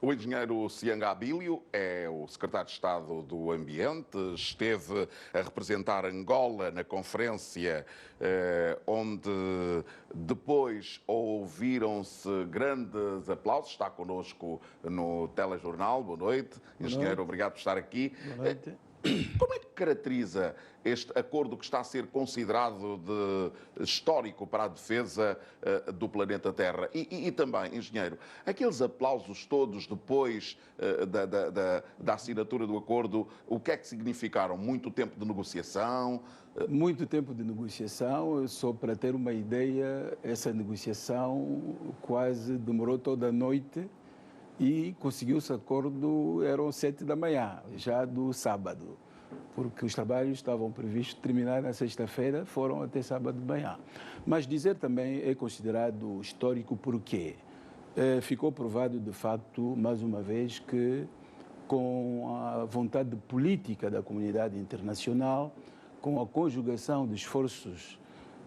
O engenheiro Sianga Abílio é o secretário de Estado do Ambiente, esteve a representar Angola na conferência onde depois ouviram-se grandes aplausos. Está connosco no telejornal. Boa noite. Engenheiro, obrigado por estar aqui. Boa noite. Como é que caracteriza este acordo que está a ser considerado de histórico para a defesa do planeta Terra? E também, engenheiro, aqueles aplausos todos depois da assinatura do acordo, o que é que significaram? Muito tempo de negociação? Muito tempo de negociação. Só para ter uma ideia, essa negociação quase demorou toda a noite e conseguiu-se acordo, eram 7 da manhã, já do sábado, porque os trabalhos estavam previstos terminar na sexta-feira, foram até sábado de manhã. Mas dizer também é considerado histórico porque ficou provado de facto, mais uma vez, que com a vontade política da comunidade internacional, com a conjugação de esforços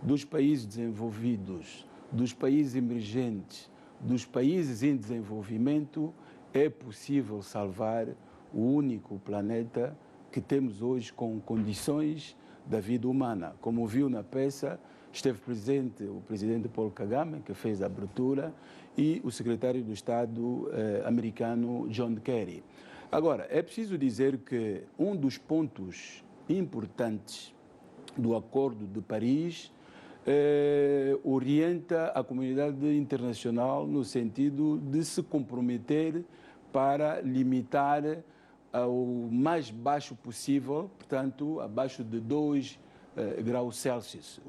dos países desenvolvidos, dos países emergentes, dos países em desenvolvimento, é possível salvar o único planeta que temos hoje com condições da vida humana. Como viu na peça, esteve presente o presidente Paul Kagame, que fez a abertura, e o secretário do Estado americano John Kerry. Agora, é preciso dizer que um dos pontos importantes do Acordo de Paris orienta a comunidade internacional no sentido de se comprometer para limitar ao mais baixo possível, portanto, abaixo de 2 graus Celsius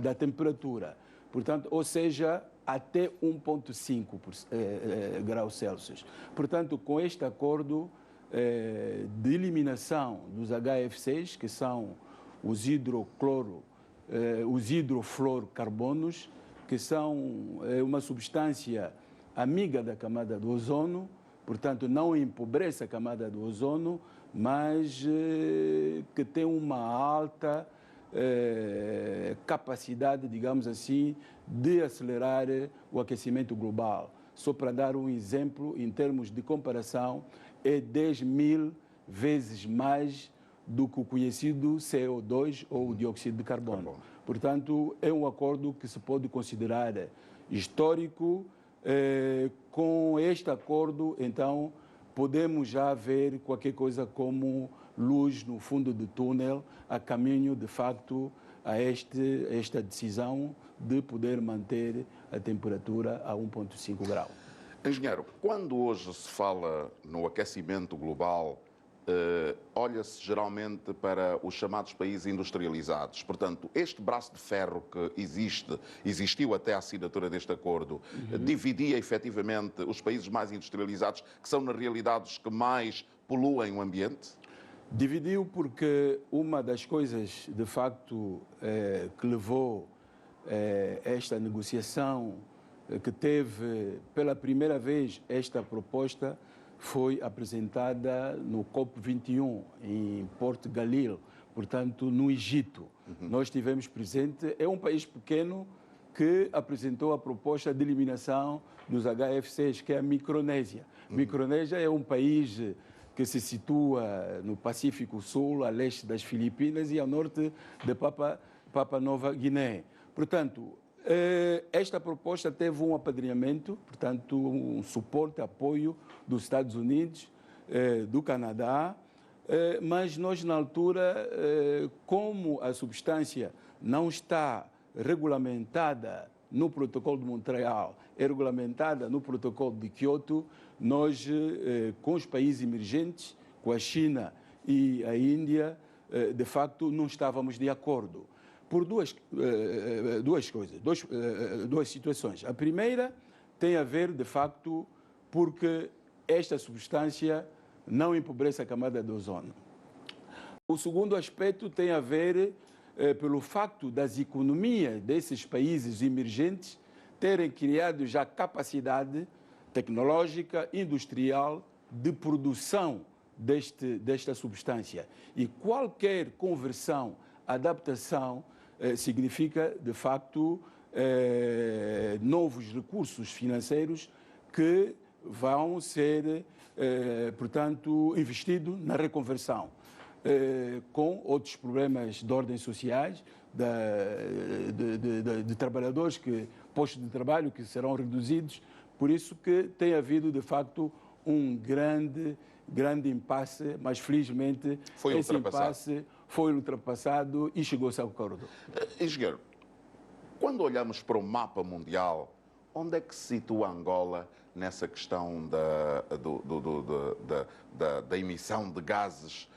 da temperatura. Portanto, ou seja, até 1,5 graus Celsius. Portanto, com este acordo de eliminação dos HFCs, que são os hidrofluorocarbonos, que são uma substância amiga da camada do ozono, portanto não empobrece a camada do ozono, mas que tem uma alta capacidade, digamos assim, de acelerar o aquecimento global. Só para dar um exemplo, em termos de comparação, é 10.000 vezes mais do que o conhecido CO2 ou o dióxido de carbono. Portanto, é um acordo que se pode considerar histórico. Com este acordo, então, podemos já ver qualquer coisa como luz no fundo do túnel, a caminho, de facto, a esta decisão de poder manter a temperatura a 1,5 grau. Engenheiro, quando hoje se fala no aquecimento global, olha-se geralmente para os chamados países industrializados. Portanto, este braço de ferro que existiu até a assinatura deste acordo, dividia efetivamente os países mais industrializados, que são na realidade os que mais poluem o ambiente? Dividiu porque uma das coisas, de facto, que levou esta negociação, que teve pela primeira vez esta proposta, foi apresentada no COP21 em Porto Galil, portanto no Egito. Nós estivemos presentes. É um país pequeno que apresentou a proposta de eliminação dos HFCs, que é a Micronésia. Micronésia é um país que se situa no Pacífico Sul, a leste das Filipinas e ao norte de Papua Nova Guiné. Portanto, esta proposta teve um apadrinhamento, portanto, um suporte, apoio dos Estados Unidos, do Canadá, mas nós, na altura, como a substância não está regulamentada no Protocolo de Montreal, é regulamentada no Protocolo de Kyoto, nós, com os países emergentes, com a China e a Índia, de facto, não estávamos de acordo. Por duas situações. A primeira tem a ver, de facto, porque esta substância não empobrece a camada de ozono. O segundo aspecto tem a ver pelo facto das economias desses países emergentes terem criado já capacidade tecnológica, industrial, de produção desta substância. E qualquer conversão, adaptação, significa, de facto, novos recursos financeiros que vão ser, portanto, investidos na reconversão, com outros problemas de ordem sociais, de trabalhadores, postos de trabalho que serão reduzidos. Por isso que tem havido, de facto, um grande impasse, mas felizmente esse impasse foi ultrapassado e chegou-se ao acordo. Engenheiro, quando olhamos para o mapa mundial, onde é que se situa Angola nessa questão da emissão de gases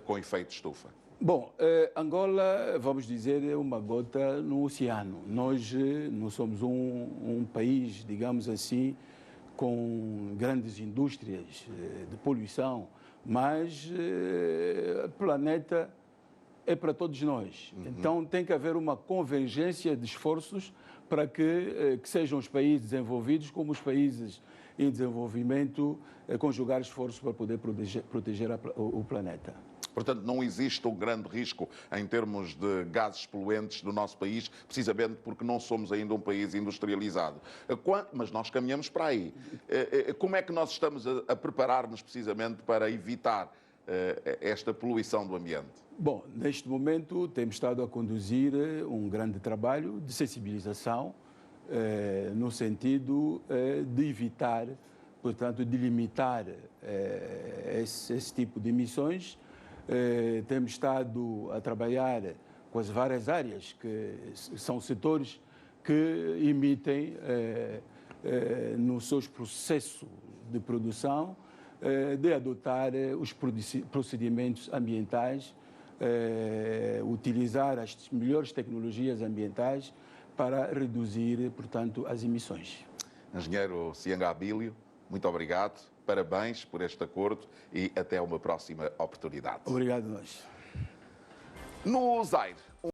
com efeito de estufa? Bom, Angola, vamos dizer, é uma gota no oceano. Nós não somos um país, digamos assim, com grandes indústrias de poluição, mas o planeta é para todos nós. Então tem que haver uma convergência de esforços para que sejam os países desenvolvidos como os países em desenvolvimento conjugar esforços para poder proteger o planeta. Portanto, não existe um grande risco em termos de gases poluentes do nosso país, precisamente porque não somos ainda um país industrializado. Mas nós caminhamos para aí. Como é que nós estamos a preparar-nos precisamente para evitar esta poluição do ambiente? Bom, neste momento temos estado a conduzir um grande trabalho de sensibilização, no sentido de evitar, portanto, de limitar esse tipo de emissões. Temos estado a trabalhar com as várias áreas, que são setores que emitem nos seus processos de produção, de adotar os procedimentos ambientais, utilizar as melhores tecnologias ambientais para reduzir, portanto, as emissões. Engenheiro Sianga Abílio, muito obrigado, parabéns por este acordo e até uma próxima oportunidade. Obrigado a nós. No Zaire.